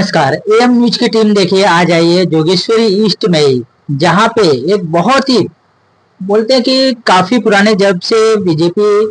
नमस्कार। Am news की team देखिए आज आई है जोगेश्वरी ईस्ट में ही, जहाँ पे एक बहुत ही बोलते हैं कि काफी पुराने जब से बीजेपी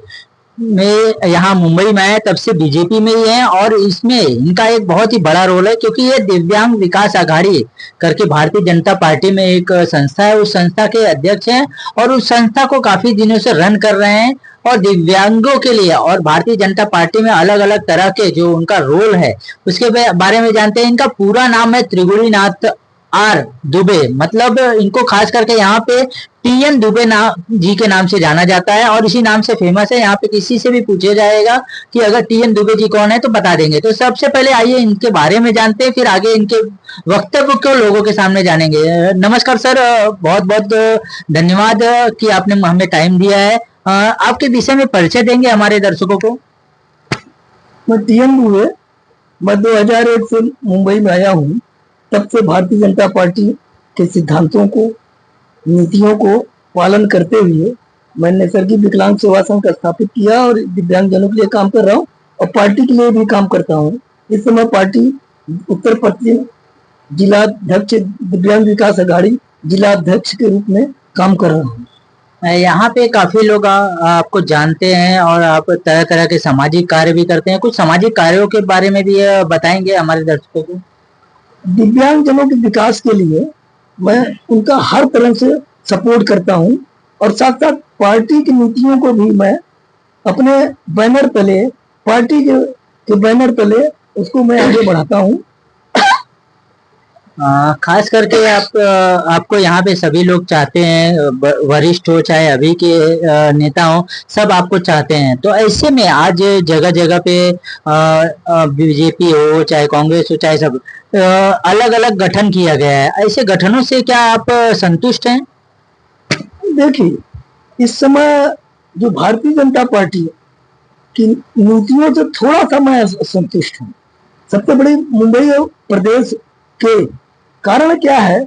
में यहाँ मुंबई में है तब से बीजेपी में ही है और इसमें इनका एक बहुत ही बड़ा रोल है क्योंकि ये दिव्यांग विकास आघाड़ी करके भारतीय जनता पार्टी में एक संस्था है, उस संस्था के अध्यक्ष हैं और उस संस्था को काफी दिनों से रन कर रहे हैं और दिव्यांगों के लिए और भारतीय जनता पार्टी में अलग अलग तरह के जो उनका रोल है उसके बारे में जानते हैं। इनका पूरा नाम है त्रिगुणीनाथ आर दुबे, मतलब इनको खास करके यहाँ पे टीएन दुबे जी के नाम से जाना जाता है और इसी नाम से फेमस है। यहाँ पे किसी से भी पूछा जाएगा कि अगर टीएन दुबे जी कौन है तो बता देंगे। तो सबसे पहले आइए इनके बारे में जानते हैं, फिर आगे इनके वक्तव्य को लोगों के सामने जानेंगे। नमस्कार सर, बहुत बहुत धन्यवाद कि आपने हमें टाइम दिया है। आपके विषय में परिचय देंगे हमारे दर्शकों को। मैं टीएन दुबे, मैं 2001 से मुंबई में आया हूँ। तब से भारतीय जनता पार्टी के सिद्धांतों को, नीतियों को पालन करते हुए मैंने नैसर्गिक विकलांग सेवा संघ का स्थापित किया और दिव्यांगजनों के लिए काम कर रहा हूँ और पार्टी के लिए भी काम करता हूँ। इस समय पार्टी उत्तर पश्चिम जिला अध्यक्ष, दिव्यांग विकास आघाड़ी जिला अध्यक्ष के रूप में काम कर रहा हूँ। यहाँ पे काफी लोग आपको जानते हैं और आप तरह तरह के सामाजिक कार्य भी करते हैं। कुछ सामाजिक कार्यों के बारे में भी बताएंगे हमारे दर्शकों को। दिव्यांगजनों के विकास के लिए मैं उनका हर तरह से सपोर्ट करता हूं और साथ साथ पार्टी की नीतियों को भी मैं अपने बैनर तले, पार्टी के बैनर तले उसको मैं आगे बढ़ाता हूं। खास करके आपको यहाँ पे सभी लोग चाहते हैं, वरिष्ठ हो चाहे अभी के नेता हो, सब आपको चाहते हैं। तो ऐसे में आज जगह जगह पे बीजेपी हो चाहे कांग्रेस हो चाहे सब अलग अलग गठन किया गया है। ऐसे गठनों से क्या आप संतुष्ट हैं? देखिए, इस समय जो भारतीय जनता पार्टी की नीतियों से थोड़ा सा मैं असंतुष्ट हूँ। सबसे बड़ी मुंबई प्रदेश के कारण क्या है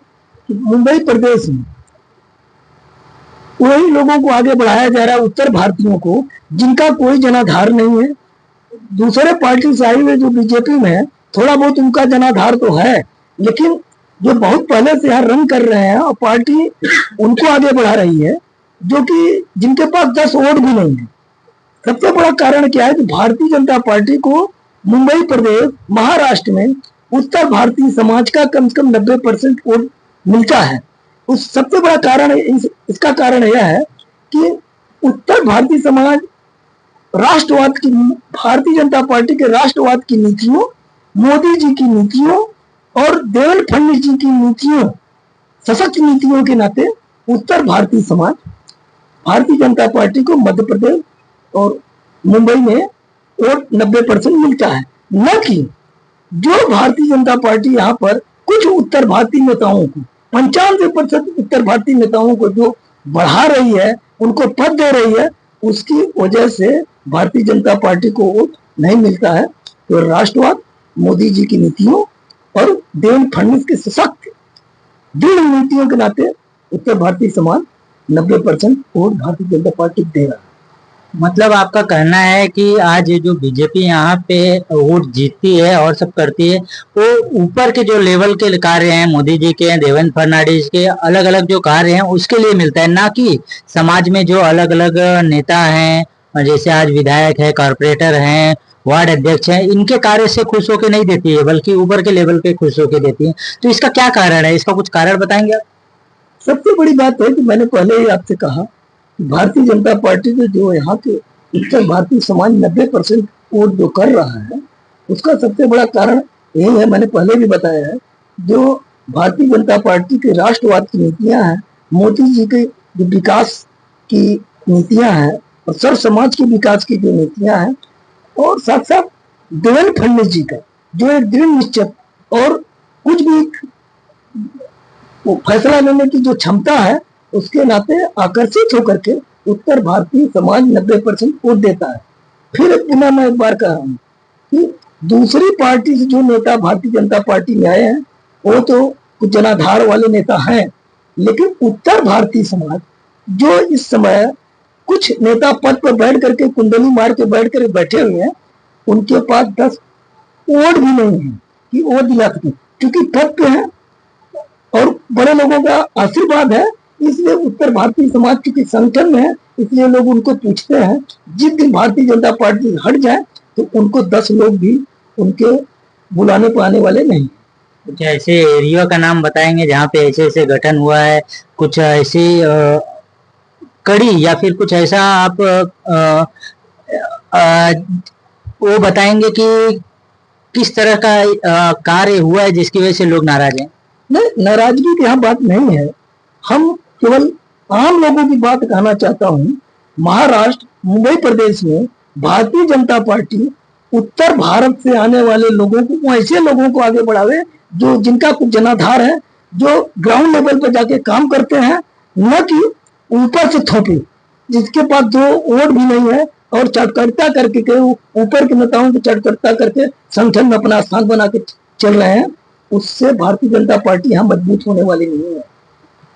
कि मुंबई प्रदेश में वही लोगों को आगे बढ़ाया जा रहा है, उत्तर भारतीयों को, जिनका कोई जनाधार नहीं है। दूसरे पार्टी से आई हुए जो बीजेपी में है, थोड़ा बहुत उनका जनाधार तो है, लेकिन जो बहुत पहले से यहाँ रन कर रहे हैं और पार्टी उनको आगे बढ़ा रही है, जो कि जिनके पास 10 वोट भी नहीं है। सबसे बड़ा कारण क्या है कि भारतीय जनता पार्टी को मुंबई प्रदेश, महाराष्ट्र में उत्तर भारतीय समाज का कम से कम 90% वोट मिलता है। उस सबसे बड़ा कारण इसका कारण यह है कि उत्तर भारतीय समाज राष्ट्रवाद की, भारतीय जनता पार्टी के राष्ट्रवाद की नीतियों, मोदी जी की नीतियों और देवेंद्र फडणवीस जी की नीतियों, सशक्त नीतियों के नाते उत्तर भारतीय समाज भारतीय जनता पार्टी को मध्य प्रदेश और मुंबई में वोट 90% मिलता है। न कि जो भारतीय जनता पार्टी यहाँ पर कुछ उत्तर भारतीय नेताओं को, 95% उत्तर भारतीय नेताओं को जो बढ़ा रही है, उनको पद दे रही है, उसकी वजह से भारतीय जनता पार्टी को वोट नहीं मिलता है। तो राष्ट्रवाद, मोदी जी की नीतियों और देवेंद्र फडणवीस के सशक्त दृढ़ नीतियों के नाते उत्तर भारतीय समाज 90% वोट भारतीय जनता पार्टी दे रहा है। मतलब आपका कहना है कि आज जो बीजेपी यहाँ पे वोट जीतती है और सब करती है, वो ऊपर के जो लेवल के कार्य हैं, मोदी जी के, देवेंद्र फडणवीस के, अलग अलग जो कार्य हैं उसके लिए मिलता है, ना कि समाज में जो अलग अलग नेता हैं, जैसे आज विधायक है, कारपोरेटर हैं, वार्ड अध्यक्ष हैं, इनके कार्य से खुश होकर नहीं देती है, बल्कि ऊपर के लेवल पे खुश होकर देती है। तो इसका क्या कारण है? इसका कुछ कारण बताएंगे आप? सबसे बड़ी बात है कि मैंने पहले ही आपसे कहा, भारतीय जनता पार्टी के जो यहाँ के उत्तर भारतीय समाज 90% वोट जो कर रहा है, उसका सबसे बड़ा कारण यही है, मैंने पहले भी बताया है, जो भारतीय जनता पार्टी के राष्ट्रवाद की नीतियां हैं, मोदी जी के जो विकास की नीतियां हैं और सर्व समाज के विकास की जो नीतियां हैं, और साथ साथ देवेंद्र फडणवीस जी का जो एक दृढ़ निश्चय और कुछ भी फैसला लेने की जो क्षमता है, उसके नाते आकर्षित होकर के उत्तर भारतीय समाज 90% वोट देता है। फिर पुनः मैं एक बार कह रहा हूँ कि दूसरी पार्टी से जो नेता भारतीय जनता पार्टी में आए हैं, वो तो कुछ जनाधार वाले नेता हैं, लेकिन उत्तर भारतीय समाज जो इस समय कुछ नेता पद पर बैठ करके कुंडली मार के बैठ कर बैठे हुए हैं, उनके पास 10 वोट भी नहीं है। कि वो दिला सके, क्योंकि पद पे है और बड़े लोगों का आशीर्वाद है, इसलिए उत्तर भारतीय समाज चूंकि संगठन में है, इसलिए लोग उनको पूछते हैं। जिस दिन भारतीय जनता पार्टी हट जाए तो उनको 10 लोग भी उनके बुलाने पर आने वाले नहीं। कुछ ऐसे एरिया का नाम बताएंगे जहाँ पे ऐसे ऐसे गठन हुआ है, कुछ ऐसी कड़ी या फिर कुछ ऐसा आप अ, वो बताएंगे कि किस तरह का कार्य हुआ है जिसकी वजह से लोग नाराज हैं? नहीं, नाराजगी की यहाँ बात नहीं है, हम केवल आम लोगों की बात कहना चाहता हूँ। महाराष्ट्र मुंबई प्रदेश में भारतीय जनता पार्टी उत्तर भारत से आने वाले लोगों को, ऐसे लोगों को आगे बढ़ावे जो जिनका कुछ जनाधार है, जो ग्राउंड लेवल पर जाके काम करते हैं, न कि ऊपर से थोपे जिसके पास दो वोट भी नहीं है और चटकरता करके ऊपर के नेताओं की चटकरता करके संगठन में अपना स्थान बना के चल रहे हैं। उससे भारतीय जनता पार्टी यहाँ मजबूत होने वाली नहीं है।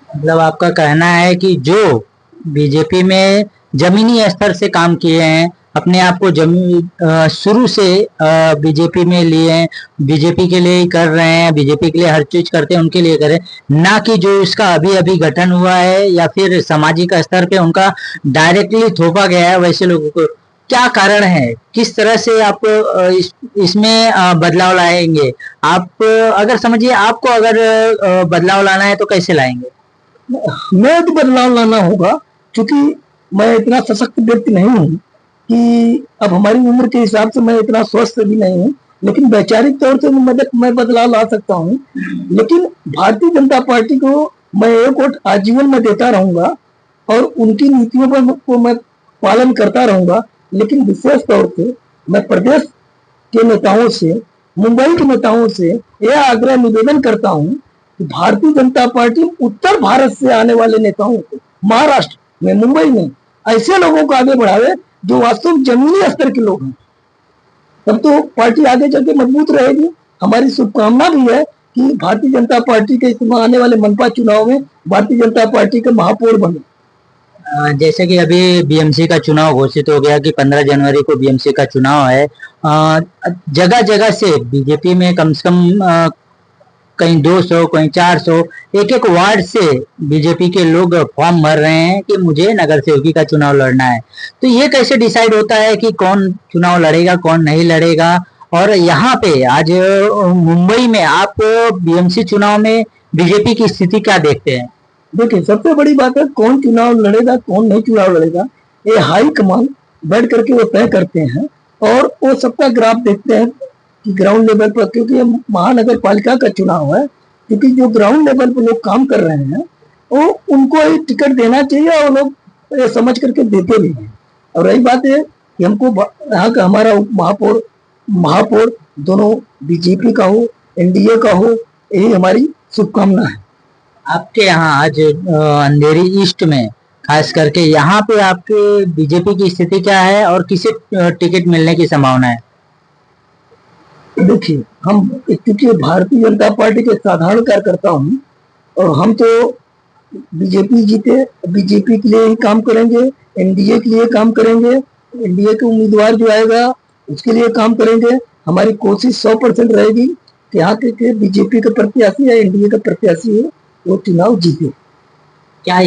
मतलब आपका कहना है कि जो बीजेपी में जमीनी स्तर से काम किए हैं, अपने आप को शुरू से बीजेपी में लिए हैं, बीजेपी के लिए ही कर रहे हैं, बीजेपी के लिए हर चीज करते हैं, उनके लिए करें, ना कि जो इसका अभी अभी गठन हुआ है या फिर सामाजिक स्तर पे उनका डायरेक्टली थोपा गया है वैसे लोगों को। क्या कारण है, किस तरह से आप इसमें बदलाव लाएंगे? आप अगर समझिए आपको अगर बदलाव लाना है तो कैसे लाएंगे? मैं तो बदलाव लाना होगा, क्योंकि मैं इतना सशक्त व्यक्ति नहीं हूँ कि अब हमारी उम्र के हिसाब से मैं इतना स्वस्थ भी नहीं हूँ, लेकिन वैचारिक तौर से मैं बदलाव ला सकता हूँ। लेकिन भारतीय जनता पार्टी को मैं एक वोट आजीवन में देता रहूंगा और उनकी नीतियों पर को मैं पालन करता रहूंगा। लेकिन विशेष तौर से मैं प्रदेश के नेताओं से, मुंबई के नेताओं से यह आग्रह निवेदन करता हूँ कि भारतीय जनता पार्टी उत्तर भारत से आने वाले नेताओं को महाराष्ट्र में, मुंबई में ऐसे लोगों को आगे बढ़ावे जो वास्तव जमीनी स्तर के लोग हैं, तब तो पार्टी आगे चल के मजबूत रहेगी। हमारी शुभकामना भी है कि भारतीय जनता पार्टी के इसमें आने वाले मनपा चुनाव में भारतीय जनता पार्टी के महापौर बने। जैसे कि अभी बीएमसी का चुनाव घोषित हो गया कि 15 जनवरी को बीएमसी का चुनाव है, जगह जगह से बीजेपी में कम से कम कहीं 200 कहीं 400 एक एक वार्ड से बीजेपी के लोग फॉर्म भर रहे हैं कि मुझे नगर सेवकी का चुनाव लड़ना है। तो ये कैसे डिसाइड होता है कि कौन चुनाव लड़ेगा कौन नहीं लड़ेगा? और यहाँ पे आज मुंबई में आप बीएमसी चुनाव में बीजेपी की स्थिति क्या देखते हैं? देखिए, सबसे बड़ी बात है कौन चुनाव लड़ेगा कौन नहीं चुनाव लड़ेगा, ये हाई कमान बैठ करके वो तय करते हैं और वो सबका ग्राफ देखते हैं कि ग्राउंड लेवल पर, क्योंकि महानगर पालिका का चुनाव है, क्योंकि जो ग्राउंड लेवल पर लोग काम कर रहे हैं वो उनको ही टिकट देना चाहिए और लोग समझ करके देते भी हैं। और रही बात है कि हमको यहाँ का हमारा महापौर दोनों बीजेपी का हो एनडीए का हो, यही हमारी शुभकामना है। आपके यहाँ आज अंधेरी ईस्ट में खास करके यहाँ पे आपके बीजेपी की स्थिति क्या है और किसे टिकट मिलने की संभावना है? देखिए, हम क्योंकि भारतीय जनता पार्टी के साधारण कार्यकर्ता हूँ और हम तो बीजेपी जीते बीजेपी के लिए ही काम करेंगे, एनडीए के लिए काम करेंगे, एनडीए के उम्मीदवार जो आएगा उसके लिए काम करेंगे। हमारी कोशिश 100% रहेगी कि यहाँ के बीजेपी का प्रत्याशी या एनडीए का प्रत्याशी है वो चुनाव जीते। क्या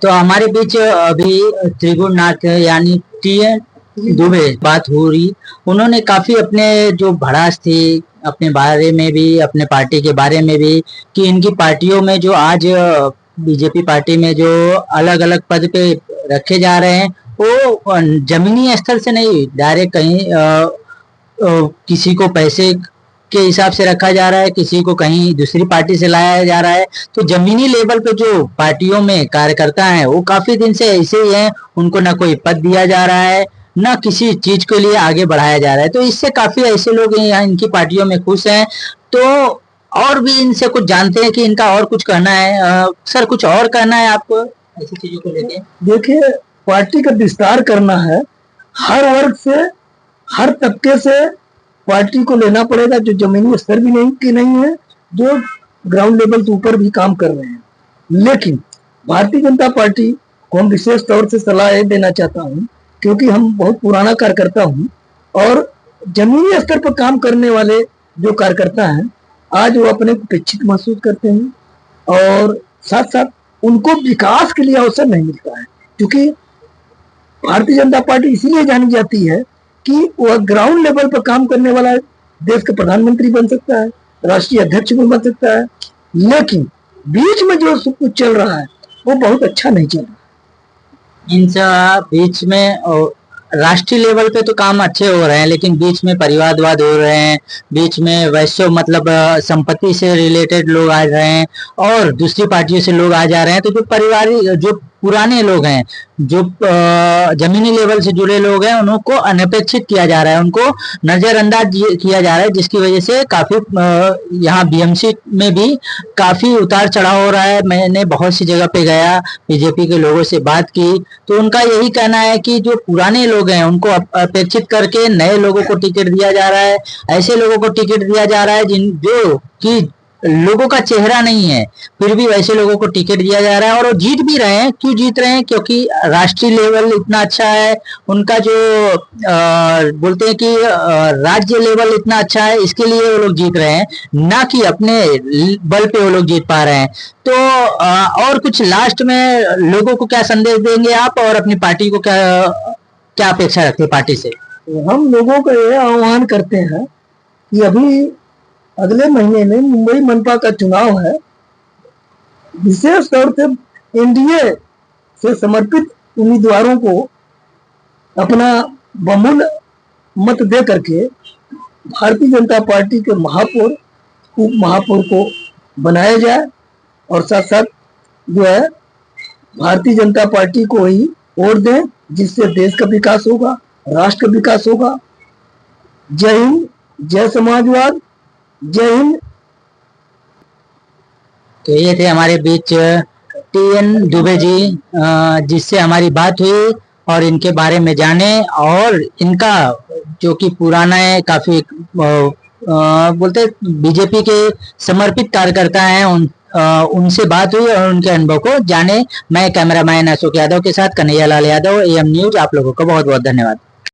तो हमारे बीच अभी त्रिगुणनाथ यानी टीएन दुबे बात हो रही, उन्होंने काफी अपने जो भड़ास थी अपने बारे में भी अपने पार्टी के बारे में भी कि इनकी पार्टियों में जो आज बीजेपी पार्टी में जो अलग अलग पद पे रखे जा रहे हैं वो जमीनी स्तर से नहीं, डायरेक्ट कहीं किसी को पैसे के हिसाब से रखा जा रहा है, किसी को कहीं दूसरी पार्टी से लाया जा रहा है। तो जमीनी लेवल पे जो पार्टियों में कार्यकर्ता हैं वो काफी दिन से ऐसे ही हैं, उनको ना कोई पद दिया जा रहा है ना किसी चीज के लिए आगे बढ़ाया जा रहा है। तो इससे काफी ऐसे लोग यहाँ इनकी पार्टियों में खुश हैं। तो और भी इनसे कुछ जानते हैं कि इनका और कुछ कहना है। सर, कुछ और कहना है आपको ऐसी चीजों को लेके? देखिए, पार्टी का विस्तार करना है, हर वर्ग से हर तबके से पार्टी को लेना पड़ेगा, जो जमीनी स्तर भी नहीं है, जो ग्राउंड लेवल के ऊपर भी काम कर रहे हैं। लेकिन भारतीय जनता पार्टी को हम विशेष तौर से सलाह देना चाहता हूँ, क्योंकि हम बहुत पुराना कार्यकर्ता हूँ और जमीनी स्तर पर काम करने वाले जो कार्यकर्ता हैं आज वो अपने को उपेक्षित महसूस करते हैं और साथ साथ उनको विकास के लिए अवसर नहीं मिलता है, क्योंकि भारतीय जनता पार्टी इसीलिए जानी जाती है कि वह ग्राउंड लेवल पर काम करने वाला देश का प्रधानमंत्री बन सकता है, राष्ट्रीय अध्यक्ष भी बन सकता है, लेकिन बीच में जो सब कुछ चल रहा है वो बहुत अच्छा नहीं चल रहा। इन सब बीच में राष्ट्रीय लेवल पे तो काम अच्छे हो रहे हैं, लेकिन बीच में परिवारवाद हो रहे हैं, बीच में वैश्य मतलब संपत्ति से रिलेटेड लोग आ रहे हैं और दूसरी पार्टियों से लोग आ जा रहे हैं। तो जो परिवार जो पुराने लोग हैं, जो जमीनी लेवल से जुड़े लोग हैं, उनको अनपेक्षित किया जा रहा है, उनको नजरअंदाज किया जा रहा है, जिसकी वजह से काफी यहाँ बीएमसी में भी काफी उतार चढ़ाव हो रहा है। मैंने बहुत सी जगह पे गया, बीजेपी के लोगों से बात की, तो उनका यही कहना है कि जो पुराने लोग हैं उनको अपेक्षित करके नए लोगों को टिकट दिया जा रहा है, ऐसे लोगों को टिकट दिया जा रहा है जो कि लोगों का चेहरा नहीं है, फिर भी वैसे लोगों को टिकट दिया जा रहा है और वो जीत भी रहे हैं। क्यों जीत रहे हैं? क्योंकि राष्ट्रीय लेवल इतना अच्छा है उनका, जो बोलते हैं कि राज्य लेवल इतना अच्छा है, इसके लिए वो लोग जीत रहे हैं, ना कि अपने बल पे वो लोग जीत पा रहे हैं। तो और कुछ लास्ट में लोगों को क्या संदेश देंगे आप और अपनी पार्टी को क्या क्या अपेक्षा रखते हैं पार्टी से? हम लोगों को यह आह्वान करते हैं कि अभी अगले महीने में मुंबई मनपा का चुनाव है, विशेष तौर से एनडीए से समर्पित उम्मीदवारों को अपना बहुमूल्य मत दे करके भारतीय जनता पार्टी के महापौर उप महापौर को बनाया जाए और साथ साथ जो है भारतीय जनता पार्टी को ही वोट दें, जिससे देश का विकास होगा, राष्ट्र का विकास होगा। जय हिंद, जय समाजवाद, जय हिंद। तो ये थे हमारे बीच टीएन दुबे जी, जिससे हमारी बात हुई और इनके बारे में जाने, और इनका जो कि पुराना है, काफी बोलते बीजेपी के समर्पित कार्यकर्ता हैं, उनसे बात हुई और उनके अनुभव को जाने। मैं कैमरामैन अशोक यादव के साथ कन्हैया लाल यादव, एएम न्यूज। आप लोगों का बहुत बहुत धन्यवाद।